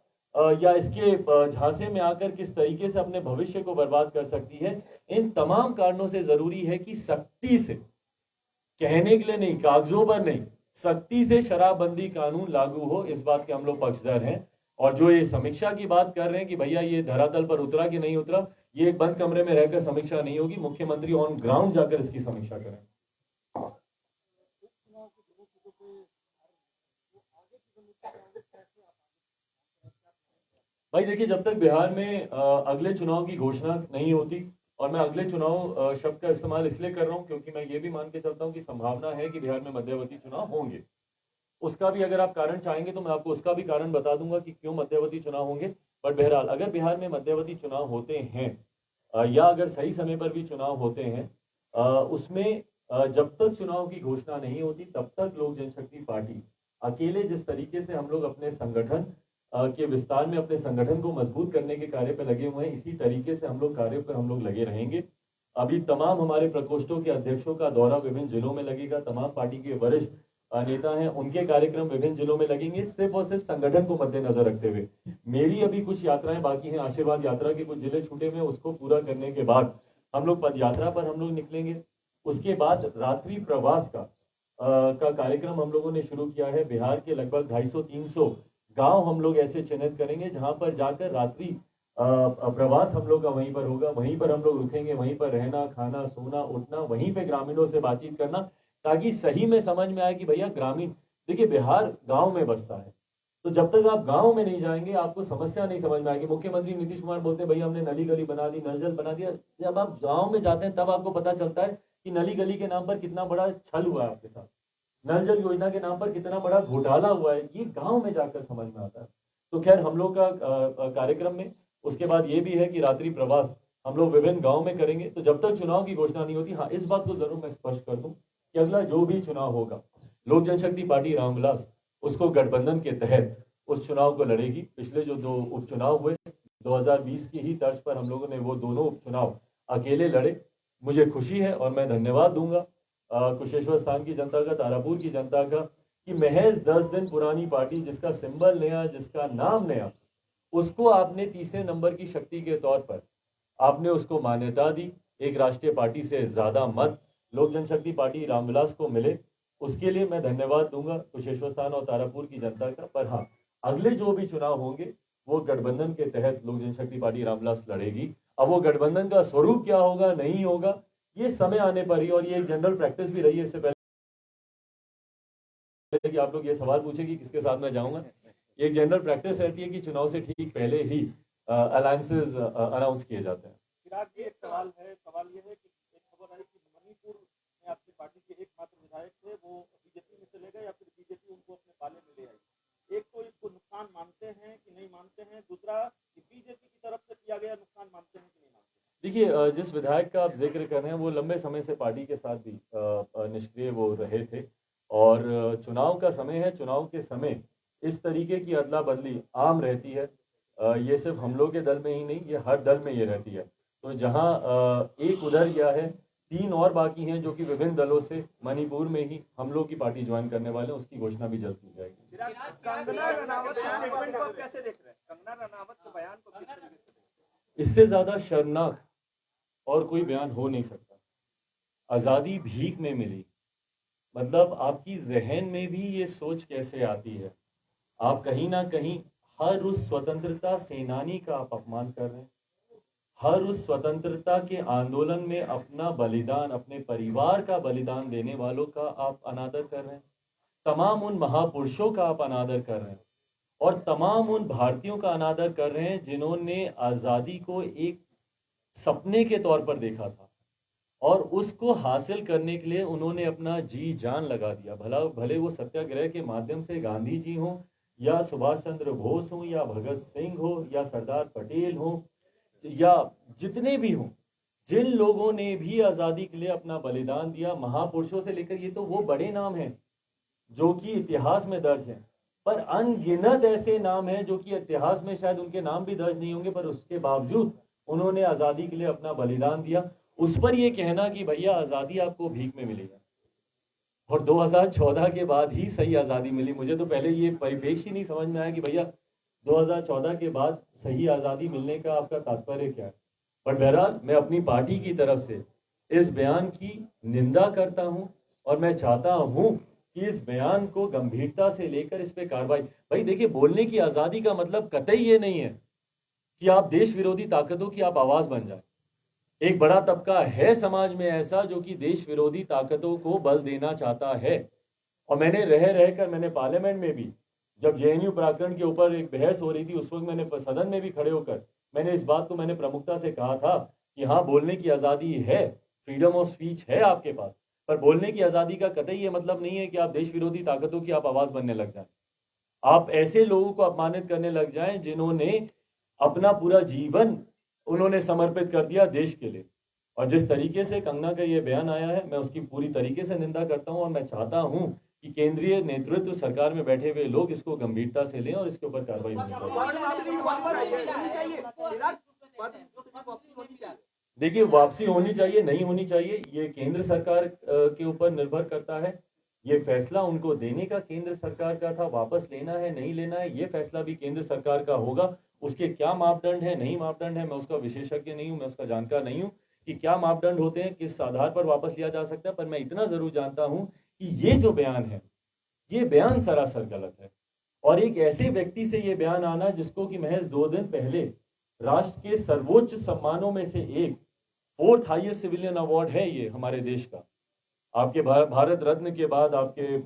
या इसके झांसे में आकर किस तरीके से अपने भविष्य को बर्बाद कर सकती है। इन तमाम कारणों से जरूरी है कि सख्ती से, कहने के लिए नहीं, कागजों पर नहीं, सख्ती से शराबबंदी कानून लागू हो, इस बात के हम लोग पक्षधर हैं। और जो ये समीक्षा की बात कर रहे हैं कि भैया ये धरातल पर उतरा कि नहीं उतरा, ये एक बंद कमरे में रहकर समीक्षा नहीं होगी, मुख्यमंत्री ऑन ग्राउंड जाकर इसकी समीक्षा करें। भाई देखिए, जब तक बिहार में अगले चुनाव की घोषणा नहीं होती, और मैं अगले चुनाव शब्द का इस्तेमाल इसलिए कर रहा हूं क्योंकि मैं ये भी मान के चलता हूं कि संभावना है कि बिहार में मध्यवर्ती चुनाव होंगे। उसका भी अगर आप कारण चाहेंगे तो मैं आपको उसका भी कारण बता दूंगा कि क्यों मध्यवर्ती चुनाव होंगे। बट बहरहाल अगर बिहार में मध्यवर्ती चुनाव होते हैं या अगर सही समय पर भी चुनाव होते हैं, उसमें जब तक चुनाव की घोषणा नहीं होती तब तक लोक जनशक्ति पार्टी अकेले जिस तरीके से हम लोग अपने संगठन के विस्तार में अपने संगठन को मजबूत करने के कार्य पर लगे हुए हैं, इसी तरीके से हम लोग कार्य पर हम लोग लगे रहेंगे। अभी तमाम हमारे प्रकोष्ठों के अध्यक्षों का दौरा विभिन्न जिलों में लगेगा, तमाम पार्टी के वरिष्ठ नेता हैं उनके कार्यक्रम विभिन्न जिलों में लगेंगे, सिर्फ और सिर्फ संगठन को मद्देनजर रखते हुए। मेरी अभी कुछ यात्राएं बाकी हैं, आशीर्वाद यात्रा के कुछ जिले छूटे हुए, उसको पूरा करने के बाद हम लोग पद यात्रा पर हम लोग निकलेंगे। उसके बाद रात्रि प्रवास का कार्यक्रम हम लोगों ने शुरू किया है। बिहार के लगभग 250-300 गांव हम लोग ऐसे चिन्हित करेंगे जहां पर जाकर रात्रि प्रवास हम लोग का वहीं पर होगा, वहीं पर हम लोग रुकेंगे, वहीं पर रहना, खाना, सोना, उठना, वहीं पे ग्रामीणों से बातचीत करना, ताकि सही में समझ में आए कि भैया ग्रामीण, देखिए बिहार गांव में बसता है, तो जब तक आप गांव में नहीं जाएंगे आपको समस्या नहीं समझ में आएगी। मुख्यमंत्री नीतीश कुमार बोलते हैं भैया हमने नली गली बना दी, नल जल बना दिया। जब आप गांव में जाते हैं तब आपको पता चलता है कि नली गली के नाम पर कितना बड़ा छल हुआ है आपके साथ, नल जल योजना के नाम पर कितना बड़ा घोटाला हुआ है, ये गांव में जाकर समझ में आता है। तो खैर हम लोग का कार्यक्रम में उसके बाद ये भी है कि रात्रि प्रवास हम लोग विभिन्न गांव में करेंगे। तो जब तक चुनाव की घोषणा नहीं होती, हाँ इस बात को जरूर मैं स्पष्ट कर दूं कि अगला जो भी चुनाव होगा, लोक जनशक्ति पार्टी रामविलास उसको गठबंधन के तहत उस चुनाव को लड़ेगी। पिछले जो 2 उपचुनाव हुए 2020 की ही तर्ज पर हम लोगों ने वो दोनों उपचुनाव अकेले लड़े। मुझे खुशी है और मैं धन्यवाद दूंगा कुशेश्वर स्थान की जनता का, तारापुर की जनता का, कि महज 10 दिन पुरानी पार्टी जिसका सिंबल नया, जिसका नाम नया, उसको आपने तीसरे नंबर की शक्ति के तौर पर आपने उसको मान्यता दी। एक राष्ट्रीय पार्टी से ज्यादा मत लोक जनशक्ति पार्टी रामविलास को मिले, उसके लिए मैं धन्यवाद दूंगा कुशेश्वर स्थान और तारापुर की जनता का। पर हाँ, अगले जो भी चुनाव होंगे वो गठबंधन के तहत लोक जनशक्ति पार्टी रामविलास लड़ेगी। अब वो गठबंधन का स्वरूप क्या होगा, नहीं होगा, ये समय आने पर ही, और ये एक जनरल प्रैक्टिस भी रही है इससे पहले कि आप लोग ये सवाल पूछे कि किसके साथ मैं जाऊंगा। एक जनरल प्रैक्टिस रहती है कि चुनाव से ठीक पहले ही अलायंसेस अनाउंस किए जाते हैं। चिराग जी, एक सवाल है, सवाल ये है कि एक खबर आई कि मणिपुर में आपकी पार्टी के एकमात्र विधायक थे, वो बीजेपी में चले गए या फिर बीजेपी उनको अपने पाले में ले आई। एक तो इसको नुकसान मानते हैं कि नहीं मानते हैं, दूसरा कि बीजेपी की तरफ से किया गया नुकसान मानते हैं कि नहीं मानते हैं? देखिए, जिस विधायक का आप जिक्र कर रहे हैं वो लंबे समय से पार्टी के साथ भी निष्क्रिय वो रहे थे, और चुनाव का समय है, चुनाव के समय इस तरीके की अदला बदली आम रहती है। ये सिर्फ हम लोग के दल में ही नहीं, ये हर दल में ये रहती है। तो जहां एक उधर गया है, 3 और बाकी हैं जो कि विभिन्न दलों से मणिपुर में ही हम लोग की पार्टी ज्वाइन करने वाले हैं, उसकी घोषणा भी जल्द की जाएगी। कंगना रनावत के स्टेटमेंट को आप कैसे देख रहे हैं? कंगना रनावत के बयान को किस तरीके से देख रहे हैं? इससे ज्यादा शर्मनाक और कोई बयान हो नहीं सकता। आज़ादी भीख में मिली, मतलब आपकी जहन में भी ये सोच कैसे आती है? आप कहीं ना कहीं हर उस स्वतंत्रता सेनानी का आप अपमान कर रहे हैं, हर उस स्वतंत्रता के आंदोलन में अपना बलिदान, अपने परिवार का बलिदान देने वालों का आप अनादर कर रहे हैं, तमाम उन महापुरुषों का आप अनादर कर रहे हैं और तमाम उन भारतीयों का अनादर कर रहे हैं जिन्होंने आज़ादी को एक सपने के तौर पर देखा था और उसको हासिल करने के लिए उन्होंने अपना जी जान लगा दिया। भले वो सत्याग्रह के माध्यम से गांधी जी हों या सुभाष चंद्र बोस हों या भगत सिंह हो या सरदार पटेल हो या जितने भी हों, जिन लोगों ने भी आज़ादी के लिए अपना बलिदान दिया, महापुरुषों से लेकर, ये तो वो बड़े नाम हैं जो कि इतिहास में दर्ज हैं, पर अनगिनत ऐसे नाम हैं जो कि इतिहास में शायद उनके नाम भी दर्ज नहीं होंगे, पर उसके बावजूद उन्होंने आज़ादी के लिए अपना बलिदान दिया। उस पर ये कहना कि भैया आज़ादी आपको भीख में मिलेगा और 2014 के बाद ही सही आज़ादी मिली, मुझे तो पहले ये परिप्रेक्ष्य ही नहीं समझ में आया कि भैया 2014 के बाद सही आज़ादी मिलने का आपका तात्पर्य क्या है। पर बहरहाल मैं अपनी पार्टी की तरफ से इस बयान की निंदा करता हूं और मैं चाहता हूं कि इस बयान को गंभीरता से लेकर इस पे कार्रवाई। भाई देखिए, बोलने की आज़ादी का मतलब कतई ये नहीं है कि आप देश विरोधी ताकतों की आप आवाज़ बन जाए। एक बड़ा तबका है समाज में ऐसा जो कि देश विरोधी ताकतों को बल देना चाहता है और मैंने मैंने पार्लियामेंट में भी जब जेएनयू प्रकरण के ऊपर एक बहस हो रही थी, उस वक्त मैंने सदन में भी खड़े होकर मैंने इस बात को मैंने प्रमुखता से कहा था कि हाँ, बोलने की आज़ादी है, फ्रीडम ऑफ स्पीच है आपके पास, पर बोलने की आज़ादी का कतई ये मतलब नहीं है कि आप देश विरोधी ताकतों की आप आवाज़ बनने लग जाएं, आप ऐसे लोगों को अपमानित करने लग जाएं जिन्होंने अपना पूरा जीवन उन्होंने समर्पित कर दिया देश के लिए। और जिस तरीके से कंगना का ये बयान आया है, मैं उसकी पूरी तरीके से निंदा करता हूं और मैं चाहता हूं कि केंद्रीय नेतृत्व, सरकार में बैठे हुए लोग इसको गंभीरता से लें और इसके ऊपर कार्रवाई होनी चाहिए। देखिए, वापसी होनी चाहिए, नहीं होनी चाहिए, ये केंद्र सरकार के ऊपर निर्भर करता है। ये फैसला उनको देने का केंद्र सरकार का था, वापस लेना है नहीं लेना है ये फैसला भी केंद्र सरकार का होगा। उसके क्या मापदंड है, नहीं मापदंड है, मैं उसका विशेषज्ञ नहीं हूं, मैं उसका जानकार नहीं हूं कि क्या मापदंड होते हैं, किस आधार पर वापस लिया जा सकता है। पर मैं इतना जरूर जानता हूं कि ये जो बयान है, ये बयान सरासर गलत है और एक ऐसे व्यक्ति से ये बयान आना जिसको कि महज 2 दिन पहले राष्ट्र के सर्वोच्च सम्मानों में से एक 4th हाईएस्ट सिविलियन अवार्ड है ये हमारे देश का, आपके भारत रत्न के बाद, आपके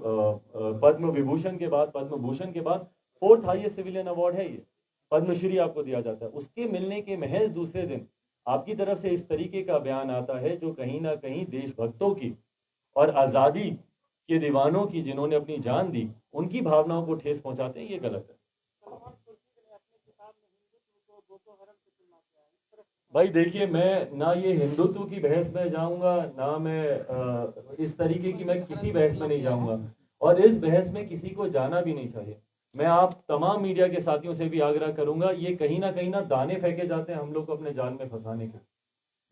पद्म विभूषण के बाद, पद्म भूषण के बाद 4th हाईएस्ट सिविलियन अवार्ड है ये, पद्मश्री आपको दिया जाता है। उसके मिलने के महज दूसरे दिन आपकी तरफ से इस तरीके का बयान आता है जो कहीं ना कहीं देशभक्तों की और आज़ादी के दीवानों की, जिन्होंने अपनी जान दी, उनकी भावनाओं को ठेस पहुंचाते हैं, ये गलत है। भाई देखिए, मैं ना ये हिंदुत्व की बहस में जाऊंगा, ना मैं इस तरीके की, मैं किसी बहस में नहीं जाऊंगा और इस बहस में किसी को जाना भी नहीं चाहिए। मैं आप तमाम मीडिया के साथियों से भी आग्रह करूंगा, ये कहीं ना दाने फेंके जाते हैं हम लोग को अपने जान में फंसाने के।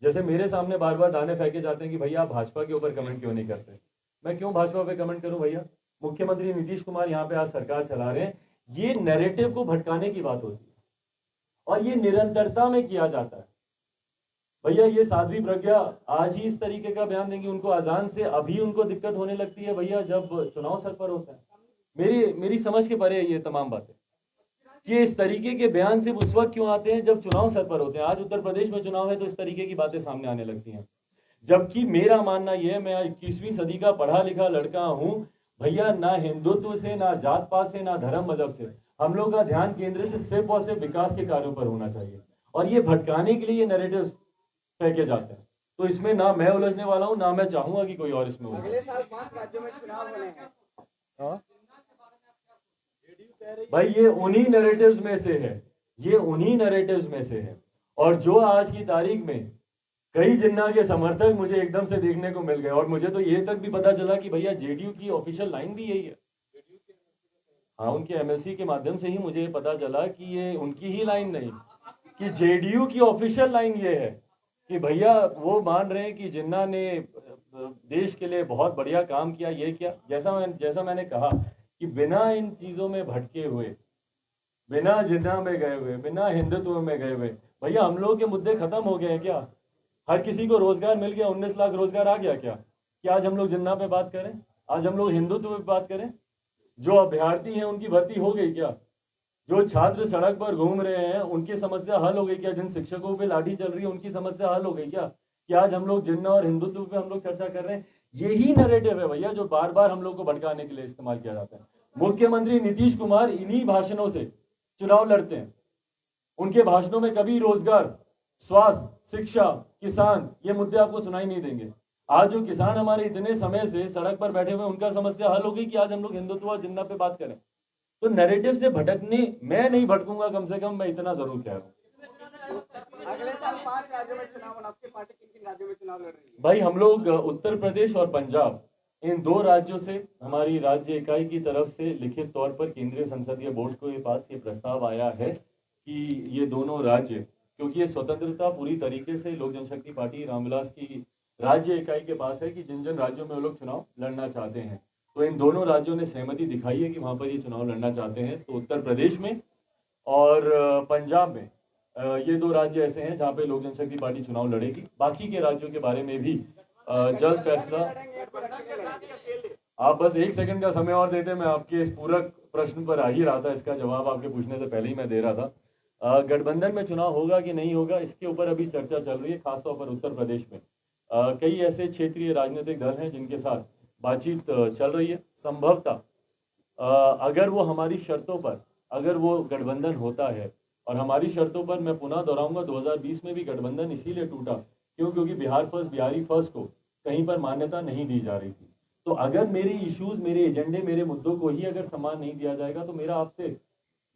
जैसे मेरे सामने बार बार दाने फेंके जाते हैं कि भैया आप भाजपा के ऊपर कमेंट क्यों नहीं करते। मैं क्यों भाजपा पे कमेंट करूं भैया? मुख्यमंत्री नीतीश कुमार यहाँ पे आज सरकार चला रहे हैं, ये नैरेटिव को भटकाने की बात होती है और ये निरंतरता में किया जाता है। भैया ये साध्वी प्रज्ञा आज ही इस तरीके का बयान देंगी, उनको अजान से अभी उनको दिक्कत होने लगती है भैया जब चुनाव सर पर होता है। मेरी समझ के परे ये तमाम बातें कि इस तरीके के बयान सिर्फ उस वक्त क्यों आते हैं जब चुनाव सर पर होते हैं। आज उत्तर प्रदेश में चुनाव है तो इस तरीके की बातें सामने आने लगती हैं, जबकि मेरा मानना यह है, मैं 21वीं सदी का पढ़ा लिखा लड़का हूं भैया, ना हिंदुत्व से, ना जात पात से, ना धर्म मजहब से, हम लोग का ध्यान केंद्रित सिर्फ और सिर्फ विकास के कार्यों पर होना चाहिए और ये भटकाने के लिए ये नैरेटिव फेंके जाते हैं। तो इसमें ना मैं उलझने वाला हूं, ना मैं चाहूंगा कि कोई और इसमें उलझे। अगले साल 5 राज्यों में चुनाव होने हैं। भाई ये उन्हीं नैरेटिव्स में से है, ये उन्हीं नैरेटिव्स में से है और जो आज की तारीख में कई जिन्ना के समर्थक मुझे एकदम से देखने को मिल गए और मुझे तो ये तक भी पता चला कि भैया जेडीयू की ऑफिशियल लाइन भी यही है। हाँ, उनके एमएलसी के माध्यम से ही मुझे पता चला कि ये उनकी ही लाइन नहीं, कि जेडीयू की ऑफिशियल लाइन ये है कि भैया वो मान रहे हैं कि जिन्ना ने देश के लिए बहुत बढ़िया काम किया, ये किया। जैसा मैंने कहा कि बिना इन चीज़ों में भटके हुए, बिना जिन्ना में गए हुए, बिना हिंदुत्व में गए हुए, भैया हम लोग के मुद्दे खत्म हो गए हैं क्या? हर किसी को रोजगार मिल गया, 19 लाख रोजगार आ गया क्या? क्या आज हम लोग जिन्ना पे बात करें? आज हम लोग हिंदुत्व पे बात करें? जो अभ्यर्थी हैं उनकी भर्ती हो गई क्या? जो छात्र सड़क पर घूम रहे हैं उनकी समस्या हल हो गई क्या? जिन शिक्षकों पे लाठी चल रही है उनकी समस्या हल हो गई क्या? कि आज हम लोग जिन्ना और हिंदुत्व पे हम लोग चर्चा कर रहे हैं? यही नैरेटिव है भैया जो बार बार हम लोग को भड़काने के लिए इस्तेमाल किया जाता है। मुख्यमंत्री नीतीश कुमार इन्हीं भाषणों से चुनाव लड़ते हैं। उनके भाषणों में कभी रोजगार, स्वास्थ्य, शिक्षा, किसान ये मुद्दे आपको सुनाई नहीं देंगे। आज जो किसान हमारे इतने समय से सड़क पर बैठे हुए उनका समस्या हल हो गई कि आज हम लोग हिंदुत्व और जिन्ना पे बात करें। तो नैरेटिव से भटकने मैं नहीं भटकूंगा, कम से कम मैं इतना जरूर कह रहा हूँ। अगले साल 5 राज्यों में चुनाव होना, आपकी पार्टी किन किन राज्यों में चुनाव लड़ रही है? भाई हम लोग उत्तर प्रदेश और पंजाब इन दो राज्यों से हमारी राज्य इकाई की तरफ से लिखित तौर पर केंद्रीय संसदीय बोर्ड के पास ये प्रस्ताव आया है कि ये दोनों राज्य, क्योंकि ये स्वतंत्रता पूरी तरीके से लोक जनशक्ति पार्टी रामविलास की राज्य इकाई के पास है कि जिन जिन राज्यों में वो लोग चुनाव लड़ना चाहते हैं, तो इन दोनों राज्यों ने सहमति दिखाई है कि वहां पर ये चुनाव लड़ना चाहते हैं। तो उत्तर प्रदेश में और पंजाब में ये दो राज्य ऐसे हैं जहां पे लोक जनशक्ति पार्टी चुनाव लड़ेगी। बाकी के राज्यों के बारे में भी जल्द फैसला। आप बस एक सेकंड का समय और देते, मैं आपके इस पूरक प्रश्न पर आ ही रहा था, इसका जवाब आपके पूछने से पहले ही मैं दे रहा था। गठबंधन में चुनाव होगा कि नहीं होगा इसके ऊपर अभी चर्चा चल रही है, खासतौर पर उत्तर प्रदेश में। कई ऐसे क्षेत्रीय राजनीतिक दल हैं जिनके साथ बातचीत चल रही है। संभवतः अगर वो हमारी शर्तों पर, अगर वो गठबंधन होता है और हमारी शर्तों पर, मैं पुनः दोहराऊंगा 2020 में भी गठबंधन इसीलिए टूटा क्योंकि बिहार फर्स्ट, बिहारी फर्स्ट को कहीं पर मान्यता नहीं दी जा रही थी। तो अगर मेरे इश्यूज, मेरे एजेंडे, मेरे मुद्दों को ही अगर सम्मान नहीं दिया जाएगा तो मेरा आपसे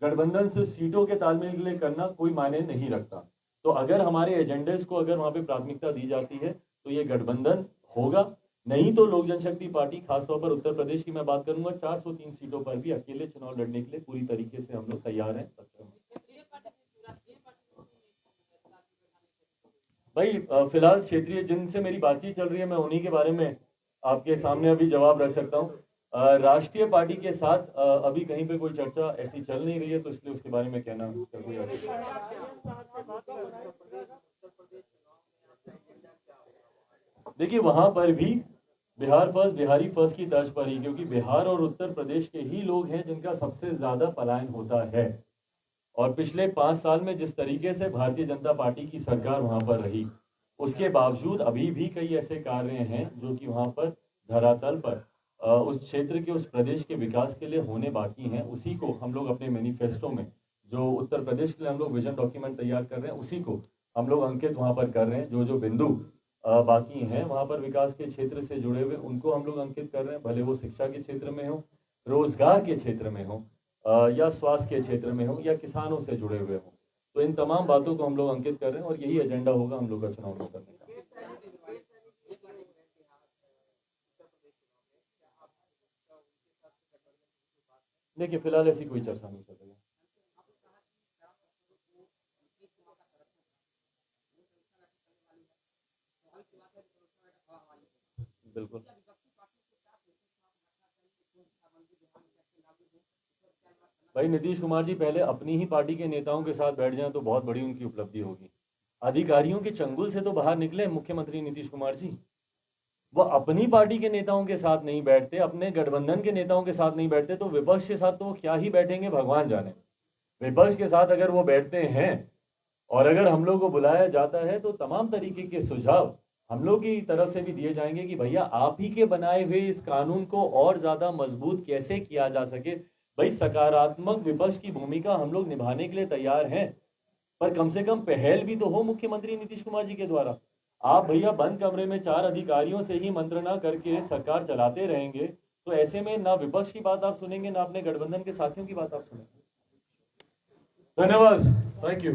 गठबंधन से सीटों के तालमेल के लिए करना कोई मायने नहीं रखता। तो अगर हमारे एजेंडेस को अगर वहां पे प्राथमिकता दी जाती है तो ये गठबंधन होगा, नहीं तो लोक जनशक्ति पार्टी, खासतौर पर उत्तर प्रदेश की मैं बात करूंगा, 403 सीटों पर भी अकेले चुनाव लड़ने के लिए पूरी तरीके से हम लोग तैयार हैं, सक्षम हैं। भाई फिलहाल क्षेत्रीय जिनसे मेरी बातचीत चल रही है मैं उन्हीं के बारे में आपके सामने अभी जवाब रख सकता हूँ। राष्ट्रीय पार्टी के साथ अभी कहीं पे कोई चर्चा ऐसी चल नहीं रही है, तो इसलिए उसके बारे में कहना कोई देखिए वहां पर भी बिहार फर्स्ट, बिहारी फर्स्ट की तर्ज पर ही, क्योंकि बिहार और उत्तर प्रदेश के ही लोग हैं जिनका सबसे ज्यादा पलायन होता है। और पिछले 5 साल में जिस तरीके से भारतीय जनता पार्टी की सरकार वहां पर रही, उसके बावजूद अभी भी कई ऐसे कार्य हैं जो कि वहां पर धरातल पर उस क्षेत्र के, उस प्रदेश के विकास के लिए होने बाकी हैं। उसी को हम लोग अपने मैनिफेस्टो में, जो उत्तर प्रदेश के लिए हम लोग विजन डॉक्यूमेंट तैयार कर रहे हैं, उसी को हम लोग अंकित वहां पर कर रहे हैं। जो जो बिंदु बाकी हैं वहां पर विकास के क्षेत्र से जुड़े हुए, उनको हम लोग अंकित कर रहे हैं, भले वो शिक्षा के क्षेत्र में हो, रोजगार के क्षेत्र में हो, या स्वास्थ्य के क्षेत्र में हो, या किसानों से जुड़े हुए हो। तो इन तमाम बातों को हम लोग अंकित कर रहे हैं और यही एजेंडा होगा हम लोग का चुनाव में करने का। देखिए फिलहाल ऐसी कोई चर्चा नहीं चल रही है। बिल्कुल भाई, नीतीश कुमार जी पहले अपनी ही पार्टी के नेताओं के साथ बैठ जाएं तो बहुत बड़ी उनकी उपलब्धि होगी। अधिकारियों के चंगुल से तो बाहर निकले मुख्यमंत्री नीतीश कुमार जी। वो अपनी पार्टी के नेताओं के साथ नहीं बैठते, अपने गठबंधन के नेताओं के साथ नहीं बैठते, तो विपक्ष के साथ तो वो क्या ही बैठेंगे भगवान जाने। विपक्ष के साथ अगर वो बैठते हैं और अगर हम लोग को बुलाया जाता है तो तमाम तरीके के सुझाव हम लोग की तरफ से भी दिए जाएंगे कि भैया आप ही के बनाए हुए इस कानून को और ज्यादा मजबूत कैसे किया जा सके। भाई सकारात्मक विपक्ष की भूमिका हम लोग निभाने के लिए तैयार हैं, पर कम से कम पहल भी तो हो मुख्यमंत्री नीतीश कुमार जी के द्वारा। आप भैया बंद कमरे में 4 अधिकारियों से ही मंत्रणा करके सरकार चलाते रहेंगे, तो ऐसे में ना विपक्ष की बात आप सुनेंगे, ना अपने गठबंधन के साथियों की बात आप सुनेंगे। धन्यवाद, थैंक यू।